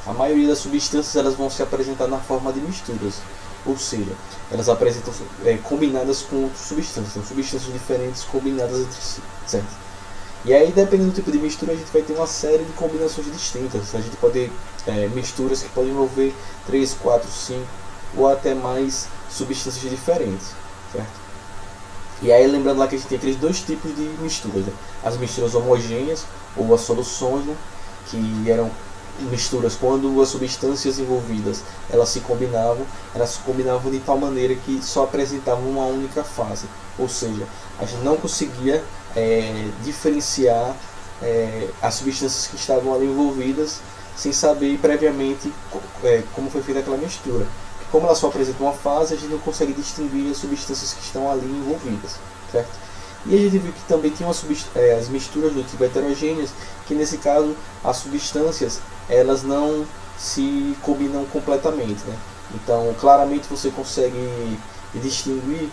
A maioria das substâncias elas vão se apresentar na forma de misturas, ou seja, elas apresentam combinadas com outras substâncias, são substâncias diferentes combinadas entre si, certo? E aí, dependendo do tipo de mistura, a gente vai ter uma série de combinações distintas. A gente pode ter misturas que podem envolver 3, 4, 5 ou até mais substâncias diferentes, certo? E aí, lembrando lá que a gente tem aqueles dois tipos de misturas, né? As misturas homogêneas ou as soluções, né? Que eram misturas quando as substâncias envolvidas elas se combinavam de tal maneira que só apresentavam uma única fase, ou seja, a gente não conseguia diferenciar as substâncias que estavam ali envolvidas sem saber previamente como foi feita aquela mistura. Como ela só apresenta uma fase, a gente não consegue distinguir as substâncias que estão ali envolvidas, certo? E a gente viu que também tem as misturas do tipo heterogêneas, que nesse caso as substâncias elas não se combinam completamente, né? Então claramente você consegue distinguir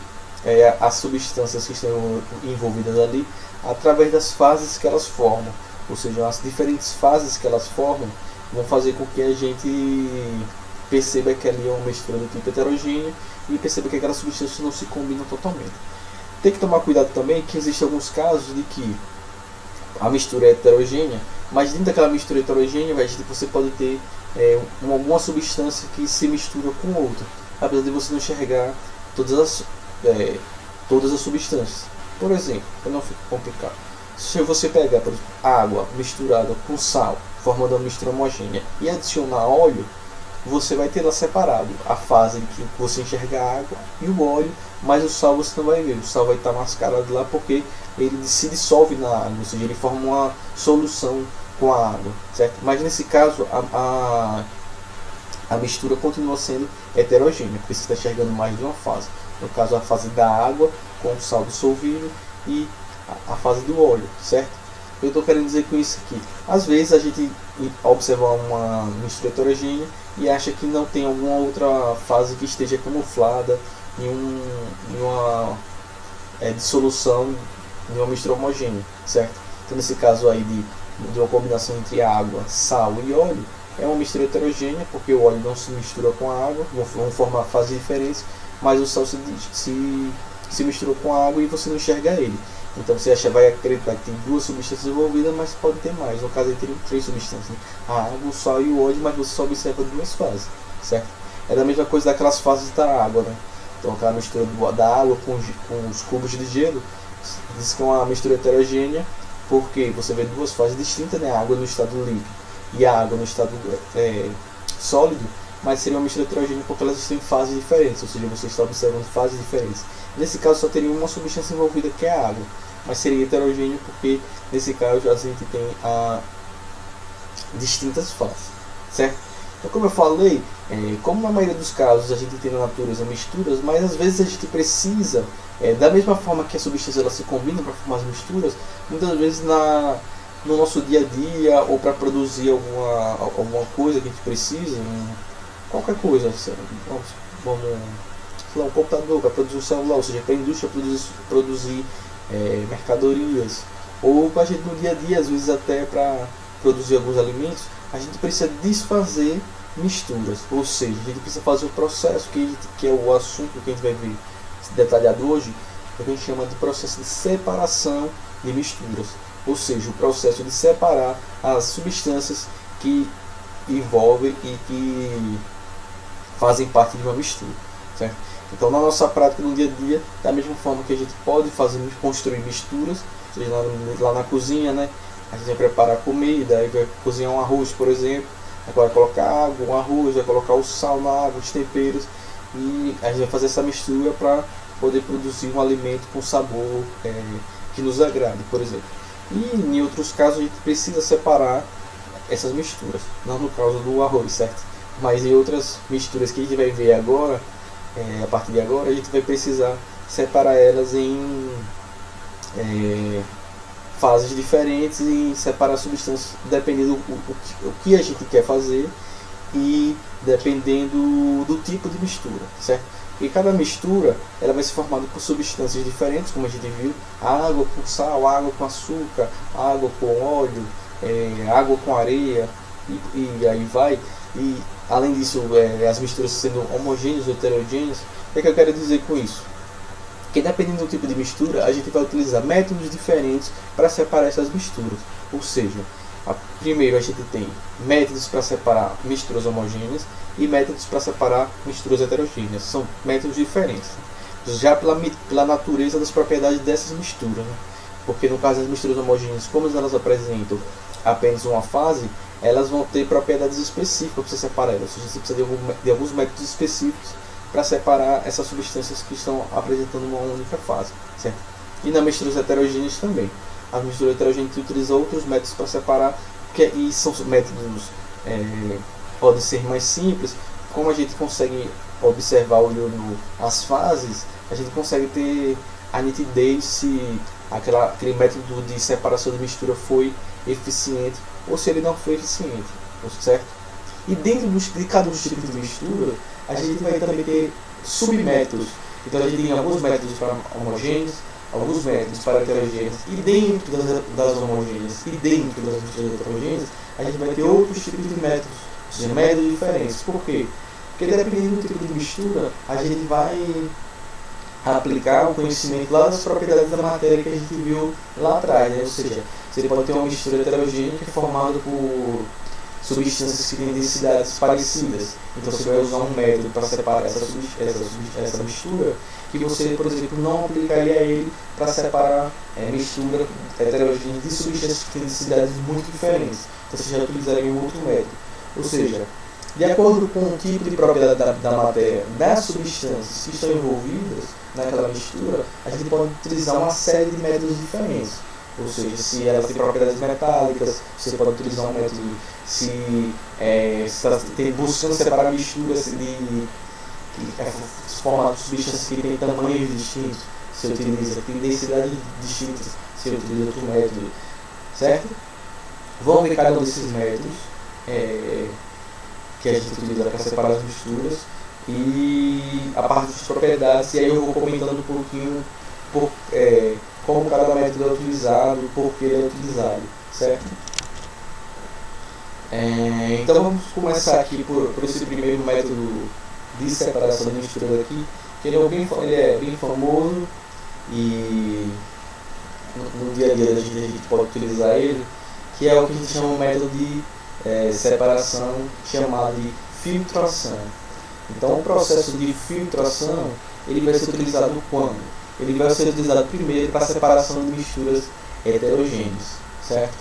as substâncias que estão envolvidas ali através das fases que elas formam, ou seja, as diferentes fases que elas formam vão fazer com que a gente perceba que ali é uma mistura do tipo heterogêneo e perceba que aquelas substâncias não se combinam totalmente. Tem que tomar cuidado também que existem alguns casos de que a mistura é heterogênea, mas dentro daquela mistura heterogênea você pode ter alguma substância que se mistura com outra, apesar de você não enxergar todas as substâncias. Por exemplo, para não ficar complicado, se você pegar, por exemplo, água misturada com sal, formando uma mistura homogênea, e adicionar óleo, você vai ter lá separado a fase em que você enxerga a água e o óleo, mas o sal você não vai ver, o sal vai estar mascarado lá porque ele se dissolve na água, ou seja, ele forma uma solução com a água, certo? Mas nesse caso a mistura continua sendo heterogênea, porque você está enxergando mais de uma fase. No caso, a fase da água com o sal dissolvido e a fase do óleo, certo? Eu estou querendo dizer com isso aqui, às vezes a gente observa uma mistura heterogênea e acha que não tem alguma outra fase que esteja camuflada em uma dissolução de uma mistura homogênea, certo? Então nesse caso aí de uma combinação entre água, sal e óleo, é uma mistura heterogênea, porque o óleo não se mistura com a água, vão formar fases diferentes, mas o sal se misturou com a água e você não enxerga ele. Então você vai acreditar que tem duas substâncias envolvidas, mas pode ter mais. No caso, tem três substâncias, né? A água, o sal e o óleo, mas você só observa duas fases, certo? É a mesma coisa daquelas fases da água, né? Então aquela mistura da água com os cubos de gelo, diz que é uma mistura heterogênea, porque você vê duas fases distintas, né? A água no estado líquido e a água no estado sólido, mas seria uma mistura heterogênea porque elas têm fases diferentes, ou seja, você está observando fases diferentes. Nesse caso só teria uma substância envolvida, que é a água, mas seria heterogêneo porque nesse caso a gente tem distintas fases, certo? Então, como eu falei, como na maioria dos casos a gente tem na natureza misturas, mas às vezes a gente precisa, da mesma forma que a substância ela se combina para formar as misturas, muitas vezes no nosso dia a dia ou para produzir alguma coisa que a gente precisa, qualquer coisa, vamos um computador para produzir um celular, ou seja, para a indústria produzir mercadorias, ou para a gente no dia a dia, às vezes até para produzir alguns alimentos, a gente precisa desfazer misturas, ou seja, a gente precisa fazer o processo que é o assunto que a gente vai ver detalhado hoje, que a gente chama de processo de separação de misturas, ou seja, o processo de separar as substâncias que envolvem e que fazem parte de uma mistura, certo? Então, na nossa prática no dia a dia, da mesma forma que a gente pode construir misturas, ou seja, lá na cozinha, né? A gente vai preparar comida, aí vai cozinhar um arroz, por exemplo, agora vai colocar água, um arroz, vai colocar o sal na água, os temperos, e a gente vai fazer essa mistura para poder produzir um alimento com sabor que nos agrade, por exemplo. E em outros casos a gente precisa separar essas misturas, não no caso do arroz, certo? Mas em outras misturas que a gente vai ver agora, a partir de agora, a gente vai precisar separar elas em fases diferentes e separar substâncias dependendo o que a gente quer fazer e dependendo do tipo de mistura, certo? E cada mistura ela vai ser formada por substâncias diferentes, como a gente viu, água com sal, água com açúcar, água com óleo, água com areia, e aí vai. E além disso, as misturas sendo homogêneas ou heterogêneas, o que eu quero dizer com isso? Que dependendo do tipo de mistura, a gente vai utilizar métodos diferentes para separar essas misturas. Ou seja, primeiro a gente tem métodos para separar misturas homogêneas e métodos para separar misturas heterogêneas. São métodos diferentes, já pela natureza das propriedades dessas misturas, né? Porque no caso das misturas homogêneas, como elas apresentam apenas uma fase, elas vão ter propriedades específicas para você separar elas. Ou seja, você precisa de alguns métodos específicos para separar essas substâncias que estão apresentando uma única fase, certo? E nas misturas heterogêneas também. As misturas heterogêneas utilizam outros métodos para separar, e são métodos podem ser mais simples. Como a gente consegue observar olhando as fases, a gente consegue ter a nitidez se aquele método de separação de mistura foi eficiente ou se ele não foi eficiente, certo? E dentro de cada um dos tipos de mistura, a gente vai também ter submétodos. Então a gente tem alguns métodos para homogêneos, alguns métodos para heterogêneos, e dentro das homogêneas e dentro das misturas heterogêneas, a gente vai ter outros tipos de métodos, ou seja, métodos diferentes. Por quê? Porque dependendo do tipo de mistura, a gente vai aplicar o conhecimento lá das propriedades da matéria que a gente viu lá atrás, né? Ou seja, você pode ter uma mistura heterogênea que é formada por substâncias que têm densidades parecidas. Então você vai usar um método para separar essa mistura que você, por exemplo, não aplicaria a ele para separar mistura heterogênea de substâncias que têm densidades muito diferentes. Então você já utilizaria um outro método. Ou seja, de acordo com o tipo de propriedade da matéria, das substâncias que estão envolvidas naquela mistura, a gente pode utilizar uma série de métodos diferentes. Ou seja, se ela tem propriedades metálicas, você pode utilizar um método. Se está buscando separar misturas formadas de substâncias que têm tamanhos distintos, você utiliza, tem densidades distintas, você utiliza outro método, certo? Vamos ver cada um desses métodos que a gente utiliza para separar as misturas e a parte das propriedades, e aí eu vou comentando um pouquinho como cada método é utilizado, por que ele é utilizado, certo? Então vamos começar aqui por esse primeiro método de separação de misturas aqui, que ele é bem famoso e no dia a dia a gente pode utilizar ele, que é o que a gente chama de método de separação, chamado de filtração. Então o processo de filtração ele vai ser utilizado quando? Ele vai ser utilizado primeiro para a separação de misturas heterogêneas, certo?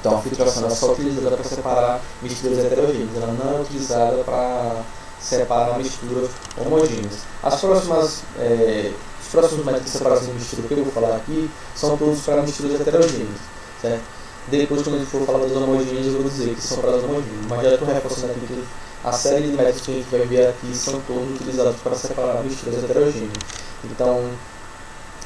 Então a filtração é só utilizada para separar misturas heterogêneas, ela não é utilizada para separar misturas homogêneas. Os próximos métodos de separação de mistura que eu vou falar aqui são todos para misturas heterogêneas, certo? Depois, quando a gente for falar das homogêneas, eu vou dizer que são para as homogêneas, mas já estou reforçando aqui que a série de métodos que a gente vai ver aqui são todos utilizados para separar misturas heterogêneas. Então,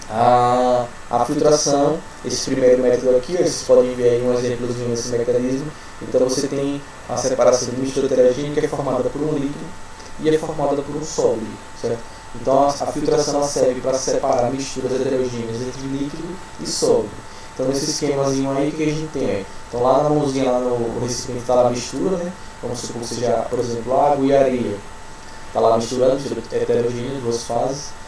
a filtração, esse primeiro método aqui, vocês podem ver aí um exemplozinho desse mecanismo. Então você tem a separação de mistura heterogênea que é formada por um líquido e é formada por um sólido, certo? Então a filtração ela serve para separar misturas heterogêneas entre líquido e sólido. Então nesse esquemazinho aí que a gente tem, então lá na mãozinha, lá no recipiente está lá a mistura, né? Vamos supor que seja, por exemplo, água e areia. Está lá misturando, mistura heterogênea, duas fases.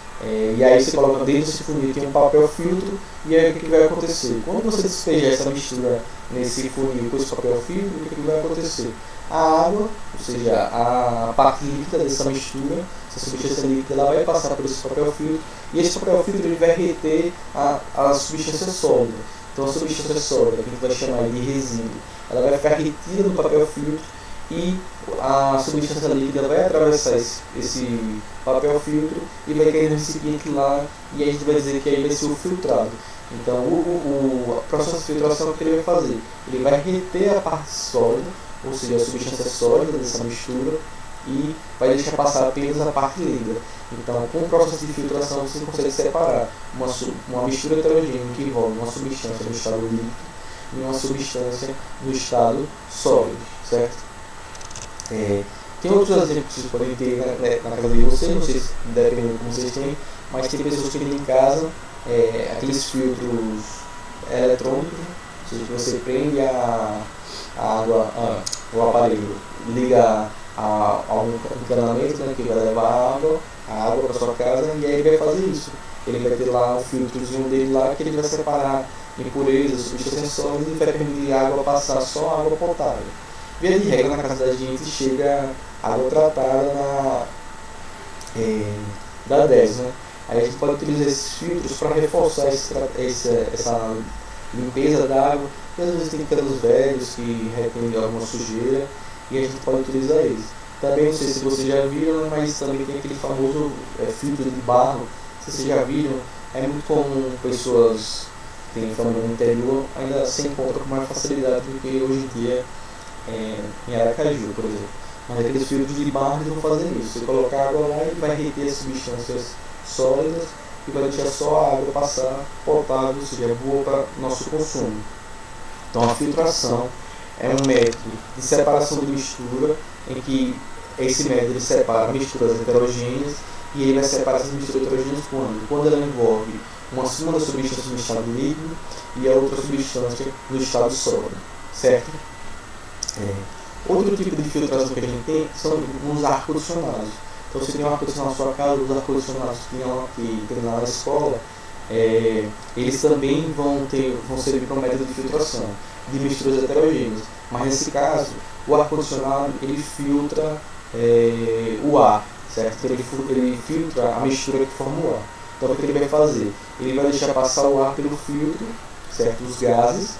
E aí você coloca dentro desse funil, tem um papel filtro, e aí o que vai acontecer? Quando você despejar essa mistura nesse funil com esse papel filtro, o que vai acontecer? A água, ou seja, a parte líquida dessa mistura, essa substância líquida, ela vai passar por esse papel filtro, e esse papel filtro ele vai reter a substância sólida. Então a substância sólida, que a gente vai chamar de resíduo, ela vai ficar retida no papel filtro, e a substância líquida vai atravessar esse papel filtro e vai cair no recipiente lá, e a gente vai dizer que aí vai ser o filtrado. Então o processo de filtração que ele vai fazer? Ele vai reter a parte sólida, ou seja, a substância sólida dessa mistura, e vai deixar passar apenas a parte líquida. Então com o processo de filtração você consegue separar uma mistura heterogênea que envolve uma substância no estado líquido e uma substância no estado sólido, certo? Tem outros exemplos que vocês podem ter na casa de vocês, não sei se dependendo do que vocês têm, mas tem pessoas que têm em casa aqueles filtros eletrônicos, ou seja, que você prende a água, o aparelho liga a um encanamento, né, que vai levar a água para sua casa, e aí ele vai fazer isso. Ele vai ter lá um filtrozinho dele lá que ele vai separar impurezas, substâncias sólidas e vai permitir a água passar só água potável. Via de regra, na casa da gente chega água tratada da DES, né? Aí a gente pode utilizar esses filtros para reforçar essa limpeza da água, e às vezes tem canos velhos que retêm alguma sujeira, e a gente pode utilizar eles. Também, não sei se vocês já viram, mas também tem aquele famoso filtro de barro. Se vocês já viram, é muito comum pessoas que têm família no interior ainda se encontram com mais facilidade do que hoje em dia em Aracaju, por exemplo. Mas aqueles filtros de barro eles vão fazer isso. Você colocar água lá, ele vai reter as substâncias sólidas e vai deixar só a água passar potável, ou seja, boa para nosso consumo. Então a filtração é um método de separação de mistura, em que esse método ele separa misturas heterogêneas, e ele vai separar essas misturas heterogêneas quando ela envolve uma das substâncias no estado líquido e a outra substância no estado sólido, certo? Outro tipo de filtração que a gente tem são os ar-condicionados. Então, você tem um ar-condicionado na sua casa, os ar-condicionados que tem lá na escola, eles também vão servir para um método de filtração de misturas heterogêneas. Mas nesse caso, o ar-condicionado ele filtra o ar, certo? Ele filtra a mistura que forma o ar. Então, o que ele vai fazer? Ele vai deixar passar o ar pelo filtro, certo? Os gases,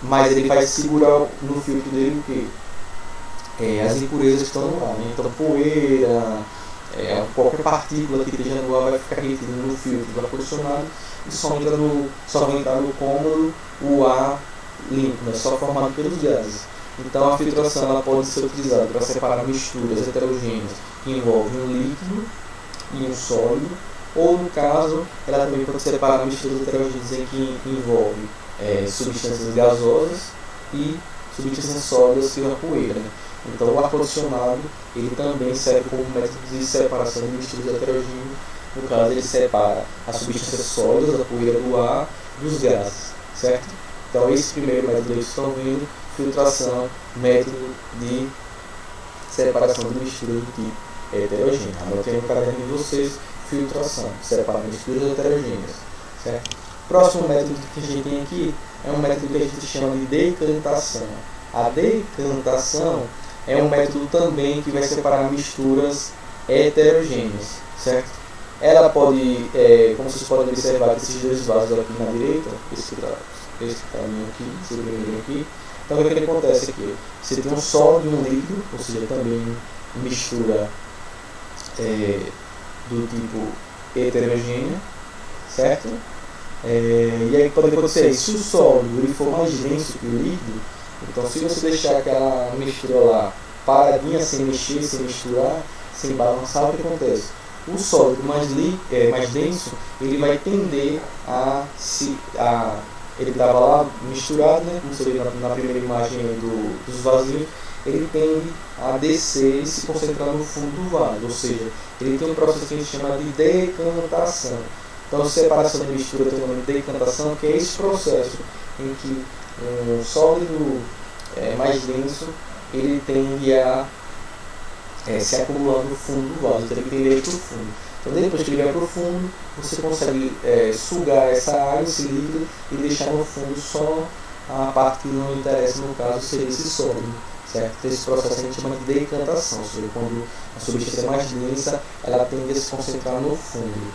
mas ele vai segurar no filtro dele o quê? As impurezas que estão no ar, né? Então poeira, qualquer partícula que esteja no ar vai ficar retida no filtro do ar-condicionado e só vai entrar no cômodo o ar limpo, né? Só formado pelos gases. Então a filtração ela pode ser utilizada para separar misturas heterogêneas que envolvem um líquido e um sólido, ou no caso ela também pode separar misturas heterogêneas em que envolvem substâncias gasosas e substâncias sólidas que é a poeira, né? Então o ar-condicionado ele também serve como método de separação de misturas heterogêneas. No caso ele separa as substâncias sólidas, a poeira do ar, dos gases, certo? Então esse primeiro método que vocês estão vendo, filtração, método de separação de misturas do tipo heterogênea. Anotem no caderno de vocês, filtração, separar misturas heterogêneas, certo? Próximo método que a gente tem aqui é um método que a gente chama de decantação. A decantação é um método também que vai separar misturas heterogêneas, certo? Ela pode, como vocês podem observar, esses dois vasos aqui na direita, esse caminho aqui, esse primeiro aqui. Então o que acontece aqui? Você tem um sólido e um líquido, ou seja, também mistura do tipo heterogênea, certo? E aí pode acontecer, se o sólido ele for mais denso que o líquido, então se você deixar aquela mistura lá paradinha, sem mexer, sem misturar, sem balançar, o que acontece? O sólido mais denso, ele vai tender ele estava lá misturado, né, como você vê na primeira imagem dos vasinhos, ele tende a descer e se concentrar no fundo do vaso, ou seja, ele tem um processo que a gente chama de decantação. Então, separação de mistura tem o nome de decantação, que é esse processo em que um sólido mais denso ele tende a se acumular no fundo do vaso, então ele tende a ir para o fundo. Então, depois que ele vai para o fundo, você consegue sugar essa água, esse líquido, e deixar no fundo só a parte que não interessa, no caso, seria esse sólido, certo? Então, esse processo a gente chama de decantação, ou seja, quando a substância é mais densa, ela tende a se concentrar no fundo.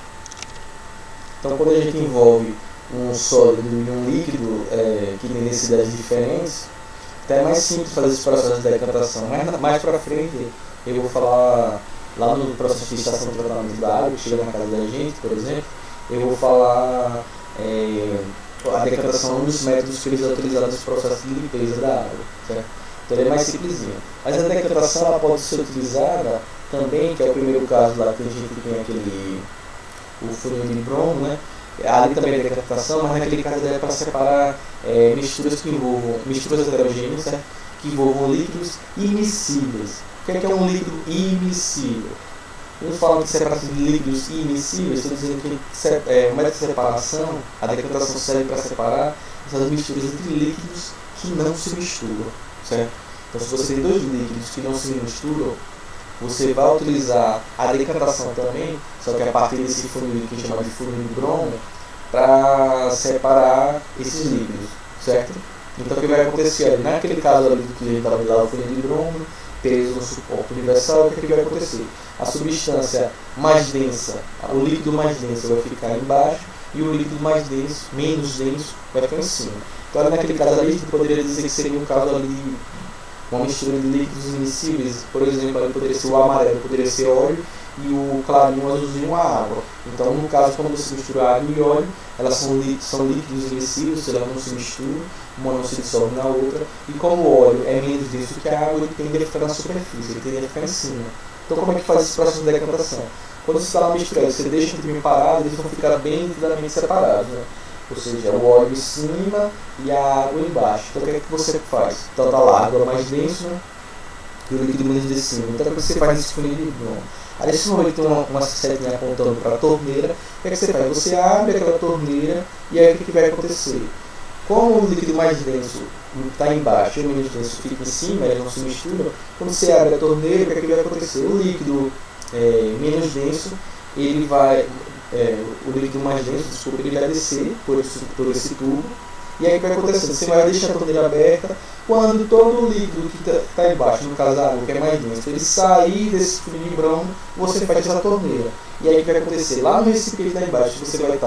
Então, quando a gente envolve um sólido e um líquido que tem densidades diferentes, até é mais simples fazer esse processo de decantação. Mas mais para frente, eu vou falar lá no processo de estação de tratamento da água, que chega na casa da gente, por exemplo, eu vou falar a decantação, um dos métodos que eles utilizam nesse processo de limpeza da água, certo? Então ele é mais simplesinho. Mas a decantação ela pode ser utilizada também, que é o primeiro caso lá que a gente tem o funil de bromo, né? Ali também é decantação, mas naquele caso é para separar misturas heterogêneas, certo? Que envolvam líquidos immiscíveis. O que é um líquido immiscível? Quando falam de separação de líquidos immiscíveis, estou dizendo que o método de separação, a decantação serve para separar essas misturas entre líquidos que não se misturam, certo? Então, se você tem dois líquidos que não se misturam, você vai utilizar a decantação também, só que a partir desse funil que a gente chama de funil de Bromo, para separar esses líquidos, certo? Então, o que vai acontecer ali? Naquele caso ali do que a gente estava lá, o funil de Bromo, preso no suporte universal, o que vai acontecer? A substância mais densa, o líquido mais denso vai ficar embaixo e o líquido mais denso, menos denso, vai ficar em cima. Então, naquele caso ali, a gente poderia dizer que seria um caso ali, uma mistura de líquidos immiscíveis. Por exemplo, ali poderia ser o amarelo, poderia ser óleo, e o clarinho, o azulzinho, a água. Então, no caso, quando você mistura água e óleo, elas são líquidos immiscíveis, elas não se misturam, uma não se dissolve na outra, e como o óleo é menos denso que a água, ele tende a ficar na superfície, ele tende a ficar em cima. Então, como é que faz esse processo de decantação? Quando você está lá misturando, você deixa um tempinho parado, eles vão ficar bem nitidamente separados, né? Ou seja, o óleo em cima e a água embaixo. Então, o que é que você faz? Então, está lá a água mais densa, né? E o líquido menos de cima. Então, o que você faz nesse funil de Bromo? Aí, nesse momento, tem uma setinha apontando para a torneira. O que é que você faz? Você abre aquela torneira e aí o que vai acontecer? Como o líquido mais denso está embaixo e o menos denso fica em cima, eles não se misturam, quando você abre a torneira, o que vai acontecer? O líquido menos denso, ele vai, o líquido mais denso, desculpa, ele vai descer por esse tubo, e aí o que vai acontecer? Você vai deixar a torneira aberta, quando todo o líquido que está embaixo, no caso a água, que é mais denso, ele sair desse funil de Bromo, você fecha essa torneira. E aí o que vai acontecer? Lá no recipiente lá embaixo, você vai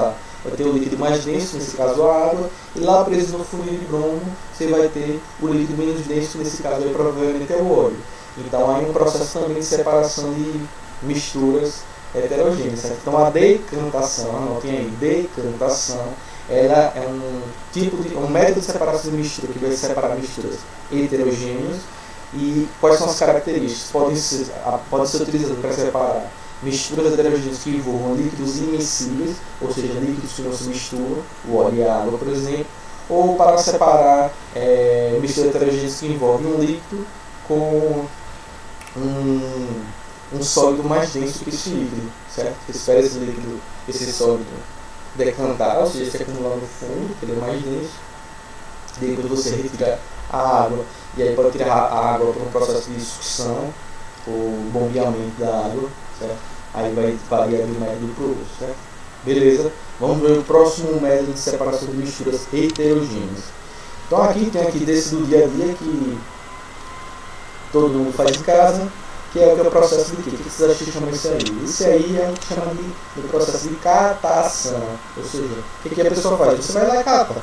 ter o líquido mais denso, nesse caso a água, e lá preso no funil de Bromo, você vai ter o líquido menos denso, nesse caso aí, provavelmente é o óleo. Então aí um processo também de separação de misturas heterogêneas, certo? Então a decantação, anotem aí, decantação, ela é um método de separação de mistura que vai separar misturas heterogêneas. E quais são as características? Pode ser utilizado para separar misturas heterogêneas que envolvam líquidos immiscíveis, ou seja, líquidos que não se misturam, o óleo e a água, por exemplo, ou para separar misturas heterogêneas que envolvem um líquido com um sólido mais denso que esse líquido, certo? Você espera esse líquido, esse sólido decantar, ou seja, se acumular no fundo, que ele é mais denso, depois você retira a água, e aí pode tirar a água por um processo de sucção, ou bombeamento da água, certo? Aí vai variar de um método para o outro, certo? Beleza? Vamos ver o próximo método de separação de misturas heterogêneas. Então aqui tem desse do dia a dia que todo mundo faz em casa, que é o processo de quê? O que vocês acham que chama isso aí? Isso aí é o que chama de processo de catação. Ou seja, o que a pessoa faz? Você vai lá e cata.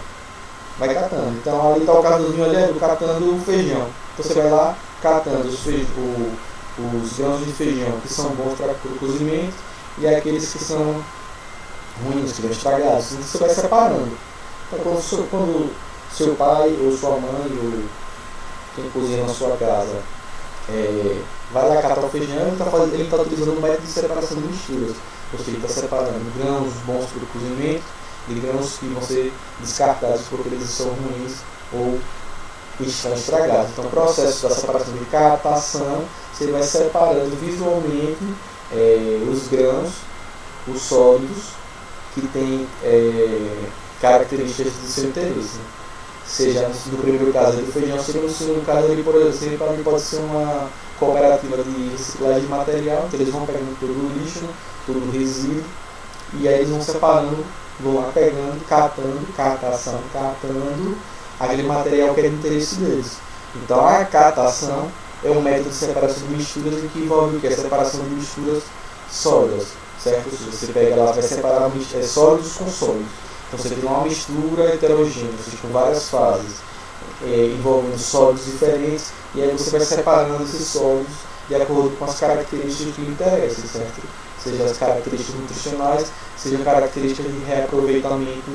Vai catando. Então ali está o casozinho ali, catando o feijão. Então você vai lá catando os grãos de feijão que são bons para o cozimento e aqueles que são ruins, que vão estragados. Então você vai separando. Então quando seu pai ou sua mãe ou quem cozinha na sua casa vai lá catar o feijão, ele está utilizando um método de separação de misturas. Ou seja, ele está separando grãos bons para o cozimento de grãos que vão ser descartados porque eles são ruins ou estão estragados. Então, o processo da separação de catação, você vai separando visualmente os grãos, os sólidos, que têm características de seu interesse. Seja no primeiro caso do feijão, seja no segundo caso, por exemplo, ali pode ser uma cooperativa de reciclagem de material, então eles vão pegando todo o lixo, todo o resíduo, e aí eles vão separando, vão lá pegando, catando aquele material que é do interesse deles. Então a catação é um método de separação de misturas que envolve o que? A separação de misturas sólidas, certo? Você pega lá, vai separar sólidos com sólidos. Então você tem uma mistura heterogênea, ou seja, com várias fases, envolvendo sólidos diferentes, e aí você vai separando esses sólidos de acordo com as características que lhe interessam, certo? Seja as características nutricionais, seja características de reaproveitamento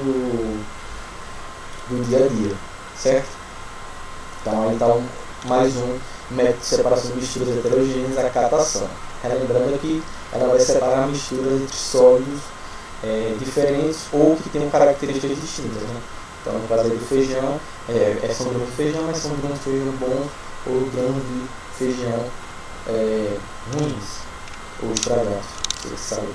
do dia a dia, certo? Então aí está mais um método de separação de misturas heterogêneas, a catação. Lembrando que ela vai separar misturas entre sólidos diferentes ou que tenham características distintas, né? Então no caso do feijão, são grãos de feijão, mas são grãos de feijão bons ou grãos de feijão ruins ou estragados, você sabe.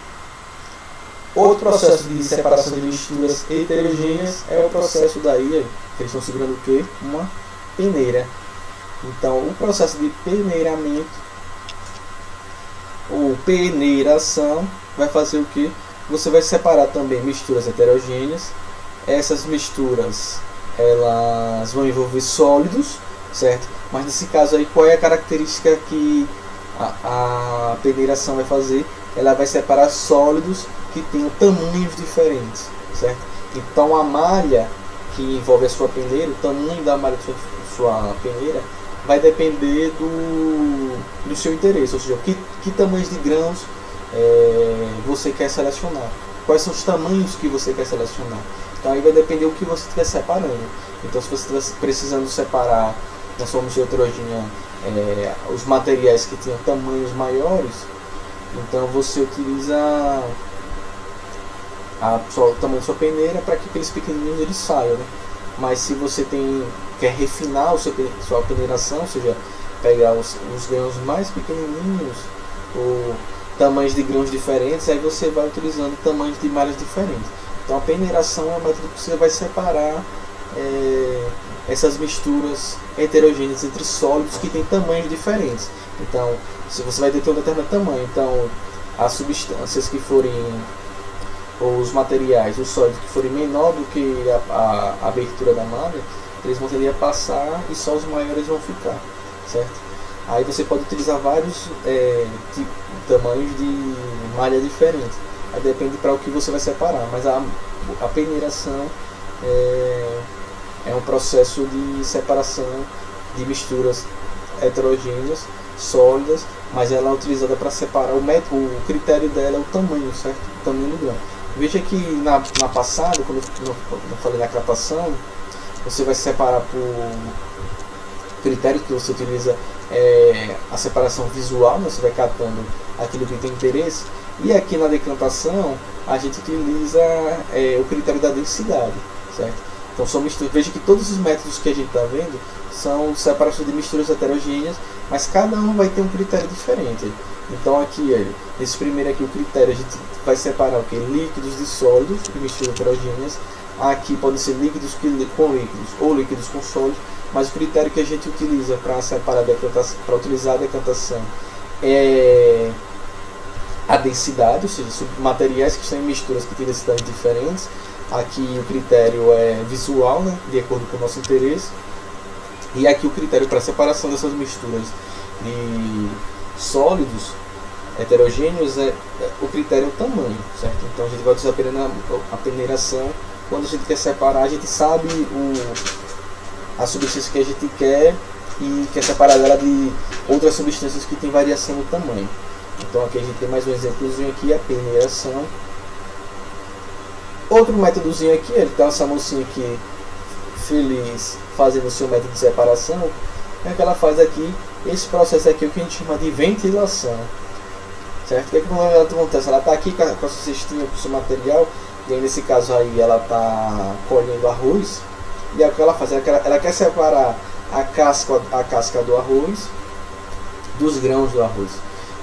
Outro processo de separação de misturas heterogêneas é o processo daí, que eles estão segurando o quê? Uma peneira. Então, o processo de peneiramento ou peneiração vai fazer o que? Você vai separar também misturas heterogêneas. Essas misturas elas vão envolver sólidos, certo? Mas nesse caso aí, qual é a característica que a peneiração vai fazer? Ela vai separar sólidos que tenham tamanhos diferentes, certo? Então a malha que envolve a sua peneira, o tamanho da malha da sua peneira vai depender do seu interesse, ou seja, que tamanhos de grãos você quer selecionar, quais são os tamanhos que você quer selecionar. Então aí vai depender do que você estiver separando. Então se você estiver precisando separar na sua mistura heterogênea os materiais que tenham tamanhos maiores, então você utiliza o tamanho da sua peneira para que aqueles pequenininhos eles saiam, né? Mas se você quer refinar sua peneiração, ou seja, pegar os grãos mais pequenininhos ou tamanhos de grãos diferentes, aí você vai utilizando tamanhos de malhas diferentes. Então a peneiração é um método que você vai separar essas misturas heterogêneas entre sólidos que têm tamanhos diferentes. Então, se você vai ter um determinado tamanho, então as substâncias que forem, ou os materiais, os sólidos que forem menor do que a abertura da malha, eles vão tender a passar e só os maiores vão ficar, certo? Aí você pode utilizar vários tamanhos de malha diferentes. Aí depende para o que você vai separar, mas a peneiração é um processo de separação de misturas heterogêneas, sólidas, mas ela é utilizada para separar o critério dela é o tamanho, certo? O tamanho do grão. Veja que na passada, quando eu falei da cratação, você vai separar por critério que você utiliza a separação visual, né? Você vai catando aquilo que tem interesse. E aqui na decantação a gente utiliza o critério da densidade, certo? Então são misturas. Veja que todos os métodos que a gente está vendo são separação de misturas heterogêneas, mas cada um vai ter um critério diferente. Então aqui, esse primeiro aqui, o critério, a gente vai separar o que? Líquidos de sólidos, de misturas heterogêneas. Aqui podem ser líquidos com líquidos ou líquidos com sólidos, mas o critério que a gente utiliza para separar para utilizar a decantação é a densidade, ou seja, materiais que estão em misturas que têm densidades diferentes. Aqui o critério é visual, né, de acordo com o nosso interesse. E aqui o critério para separação dessas misturas de sólidos heterogêneos o critério é o tamanho, certo? Então a gente vai usar a peneiração. Quando a gente quer separar, a gente sabe a substância que a gente quer e quer separar dela de outras substâncias que têm variação no tamanho. Então aqui a gente tem mais um exemplozinho aqui, a peneiração. Outro métodozinho aqui, ele tem essa mocinha aqui feliz fazendo o seu método de separação. É que ela faz aqui, esse processo aqui é o que a gente chama de ventilação, certo? O que acontece? Ela está aqui com a sua cestinha, com o seu material, e aí nesse caso aí ela está colhendo arroz. E aí o que ela faz? Ela quer separar a casca do arroz dos grãos do arroz.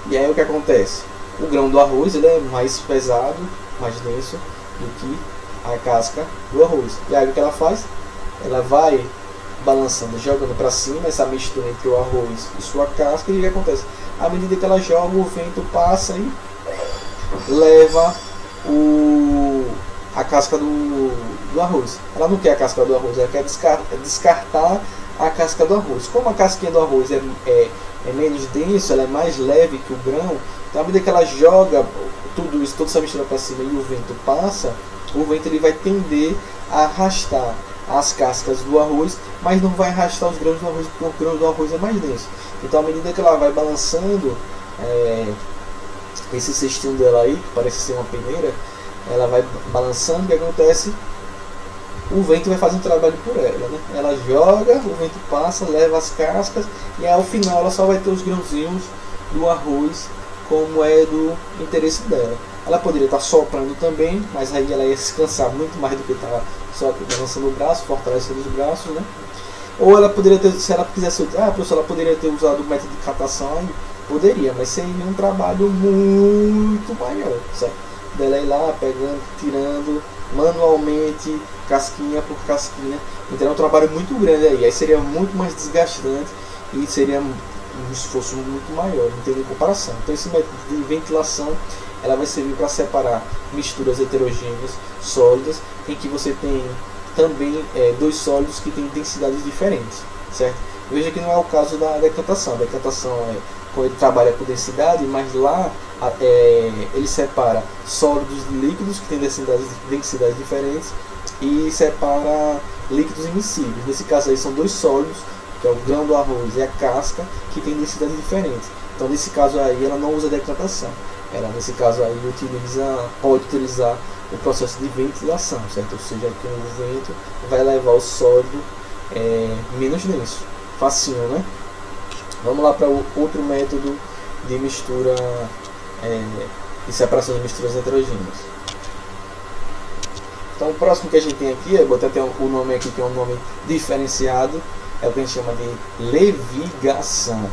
E aí o que acontece? O grão do arroz ele é mais pesado, mais denso do que a casca do arroz. E aí o que ela faz? Ela vai balançando, jogando para cima essa mistura entre o arroz e sua casca. E o que acontece? À medida que ela joga, o vento passa e leva a casca do arroz. Ela não quer a casca do arroz, ela quer descartar a casca do arroz. Como a casquinha do arroz é menos denso, ela é mais leve que o grão, então à medida que ela joga tudo isso, toda essa mistura para cima e o vento passa, o vento ele vai tender a arrastar as cascas do arroz, mas não vai arrastar os grãos do arroz, porque o grão do arroz é mais denso. Então à medida que ela vai balançando esse cestinho dela aí, que parece ser uma peneira, ela vai balançando, o que acontece? O vento vai fazer um trabalho por ela, né? Ela joga, o vento passa, leva as cascas e ao final ela só vai ter os grãozinhos do arroz como é do interesse dela. Ela poderia estar soprando também, mas aí ela ia se cansar muito mais do que estar só balançando o braço, fortalecendo os braços, né? Ou ela poderia ter, se ela quisesse, professor, ela poderia ter usado o método de catação, poderia, mas seria um trabalho muito maior, certo? Dela ir lá pegando, tirando manualmente, casquinha por casquinha. Então é um trabalho muito grande aí seria muito mais desgastante e seria um esforço muito maior, não tem comparação. Então esse método de ventilação ela vai servir para separar misturas heterogêneas sólidas, em que você tem também dois sólidos que têm densidades diferentes, certo? Veja que não é o caso da decantação. A decantação quando ele trabalha com densidade, mas lá ele separa sólidos de líquidos que têm densidades diferentes e separa líquidos immiscíveis. Nesse caso aí são dois sólidos, que é o grão do arroz e a casca, que têm densidades diferentes. Então nesse caso aí ela não usa decantação. Ela nesse caso aí pode utilizar o processo de ventilação, certo? Ou seja, que o vento vai levar o sólido menos denso. Facinho, né? Vamos lá para o outro método de mistura, de separação de misturas heterogêneas. Então o próximo que a gente tem aqui, eu botei até o nome aqui que é um nome diferenciado, é o que a gente chama de levigação.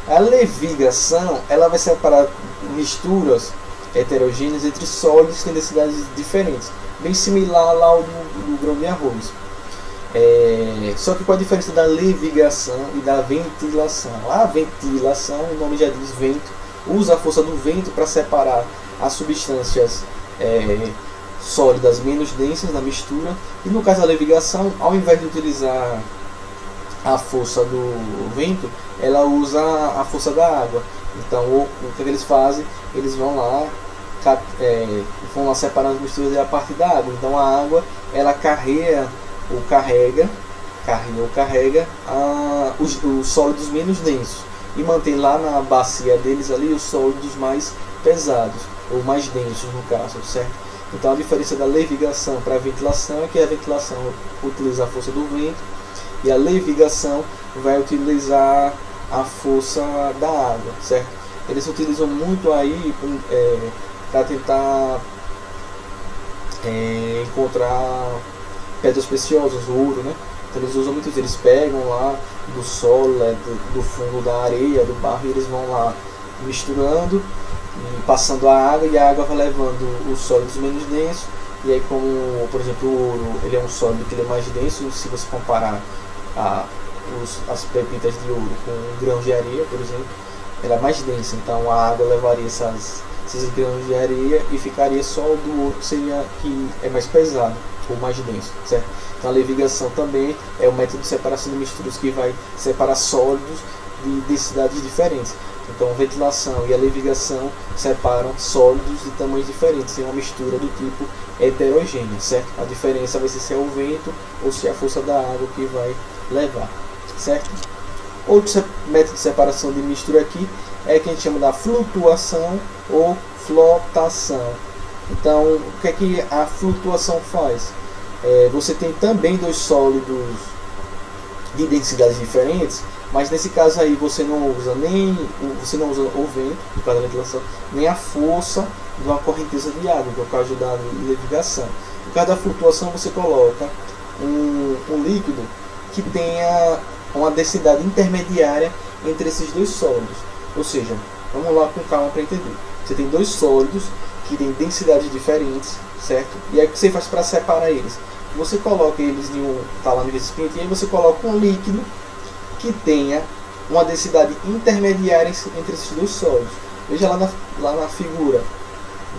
A levigação ela vai separar misturas heterogêneas entre sólidos que têm densidades diferentes, bem similar lá ao do grão de arroz. Só que qual a diferença da levigação e da ventilação? A ventilação, o nome já diz vento, usa a força do vento para separar as substâncias sólidas menos densas na mistura, e no caso da levigação, ao invés de utilizar a força do vento, ela usa a força da água. Então o que eles fazem? Eles vão lá separando as misturas a partir da água. Então a água ela carrega os sólidos menos densos e mantém lá na bacia deles ali os sólidos mais pesados ou mais densos no caso, certo? Então a diferença da levigação para a ventilação é que a ventilação utiliza a força do vento e a levigação vai utilizar a força da água, certo? Eles utilizam muito aí para tentar encontrar pedras preciosas, o ouro, né? Então eles usam muito isso, eles pegam lá do solo, do fundo da areia, do barro, e eles vão lá misturando e passando a água, e a água vai levando os sólidos menos densos. E aí, como por exemplo o ouro, ele é um sólido que ele é mais denso, se você comparar as pepitas de ouro com grãos de areia, por exemplo, ela é mais densa, então a água levaria esses grãos de areia e ficaria só o do ouro, que é mais pesado ou mais denso, certo? Então a levigação também é um método de separação de misturas que vai separar sólidos de densidades diferentes. Então a ventilação e a levigação separam sólidos de tamanhos diferentes em uma mistura do tipo heterogênea, certo? A diferença vai ser se é o vento ou se é a força da água que vai levar, certo? Outro método de separação de mistura aqui é que a gente chama da flutuação ou flotação. Então o que é que a flutuação faz? Você tem também dois sólidos de densidades diferentes, mas nesse caso aí você não usa o vento, no caso da ventilação, nem a força de uma correnteza de água, que é o caso da levigação. No caso da flutuação, você coloca um líquido que tenha uma densidade intermediária entre esses dois sólidos. Ou seja, vamos lá com calma para entender. Você tem dois sólidos que têm densidades diferentes, certo? E aí o que você faz para separar eles? Você coloca eles tá lá no recipiente, e aí você coloca um líquido que tenha uma densidade intermediária entre esses dois sólidos. Veja lá na figura.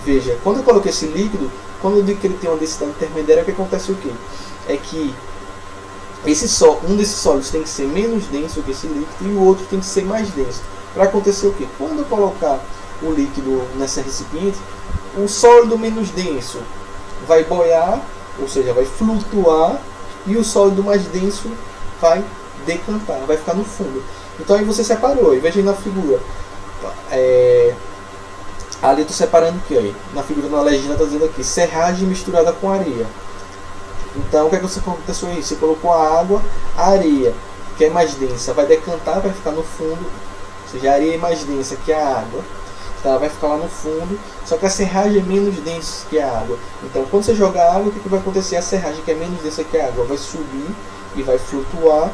Veja, quando eu coloquei esse líquido, quando eu digo que ele tem uma densidade intermediária, o que acontece o quê? É que um desses sólidos tem que ser menos denso que esse líquido e o outro tem que ser mais denso. Para acontecer o quê? Quando eu colocar o líquido nessa recipiente, o sólido menos denso vai boiar, ou seja, vai flutuar, e o sólido mais denso vai decantar, vai ficar no fundo. Então aí você separou, e veja aí na figura. Ali eu estou separando o que aí? Na figura, na legenda está dizendo aqui, serragem misturada com areia. Então o que é que aconteceu aí? Você colocou a água, a areia, que é mais densa, vai decantar, vai ficar no fundo. Ou seja, a areia é mais densa que a água, então ela vai ficar lá no fundo, só que a serragem é menos densa que a água. Então quando você jogar água, o que vai acontecer? A serragem, que é menos densa que a água, vai subir e vai flutuar,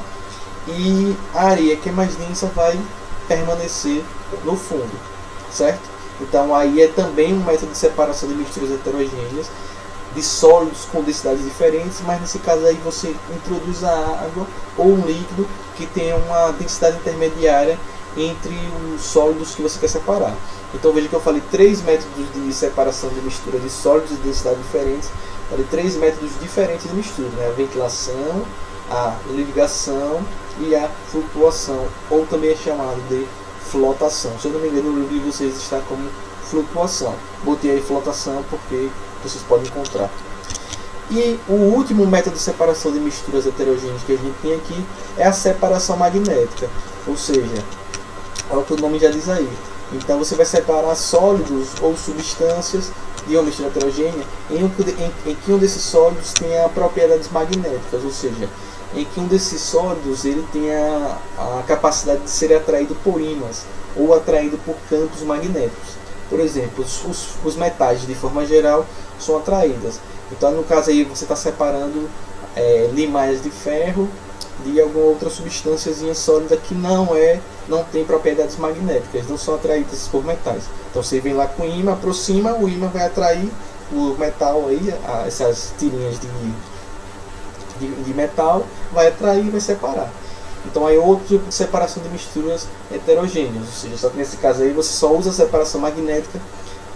e a areia, que é mais densa, vai permanecer no fundo, certo? Então aí é também um método de separação de misturas heterogêneas, de sólidos com densidades diferentes, mas nesse caso aí você introduz a água ou um líquido que tenha uma densidade intermediária entre os sólidos que você quer separar. Então veja que eu falei 3 métodos de separação de mistura de sólidos de densidade diferentes. Falei 3 métodos diferentes de mistura, né? A ventilação, a ligação e a flutuação, ou também é chamado de flotação. Se eu não me engano, no livro de vocês está como flutuação. Botei aí flotação porque vocês podem encontrar. E o último método de separação de misturas heterogêneas que a gente tem aqui é a separação magnética, ou seja, é o que o nome já diz aí. Então você vai separar sólidos ou substâncias de uma mistura heterogênea em que um desses sólidos tenha propriedades magnéticas, ou seja, em que um desses sólidos ele tenha a capacidade de ser atraído por ímãs ou atraído por campos magnéticos. Por exemplo, os metais de forma geral são atraídas. Então no caso aí você está separando limalhas de ferro de alguma outra substância sólida que não tem propriedades magnéticas, não são atraídas por metais. Então você vem lá com o ímã, aproxima, o ímã vai atrair o metal aí, essas tirinhas de metal, vai atrair e vai separar. Então aí outro tipo de separação de misturas heterogêneas, ou seja, só que nesse caso aí você só usa a separação magnética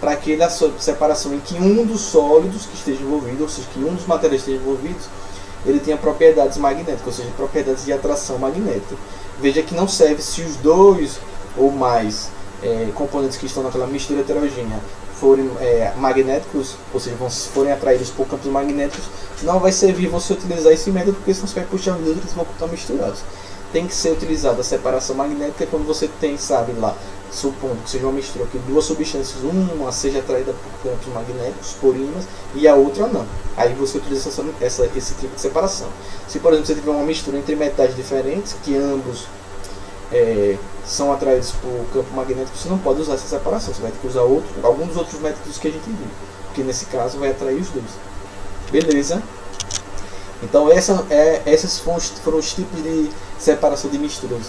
para aquela separação em que um dos sólidos que esteja envolvido, ou seja, que um dos materiais esteja envolvido, ele tenha propriedades magnéticas, ou seja, propriedades de atração magnética. Veja que não serve se os dois ou mais componentes que estão naquela mistura heterogênea forem magnéticos, ou seja, forem atraídos por campos magnéticos, não vai servir você utilizar esse método, porque senão você vai puxar os dois e eles vão estar misturados. Tem que ser utilizada a separação magnética quando você tem, sabe lá, supondo que seja uma mistura que duas substâncias, uma seja atraída por campos magnéticos, por ímãs, e a outra não. Aí você utiliza esse tipo de separação. Se, por exemplo, você tiver uma mistura entre metais diferentes, que ambos são atraídos por campo magnético, você não pode usar essa separação. Você vai ter que usar algum dos outros métodos que a gente viu, porque nesse caso vai atrair os dois. Beleza? Então esses foram os tipos de separação de misturas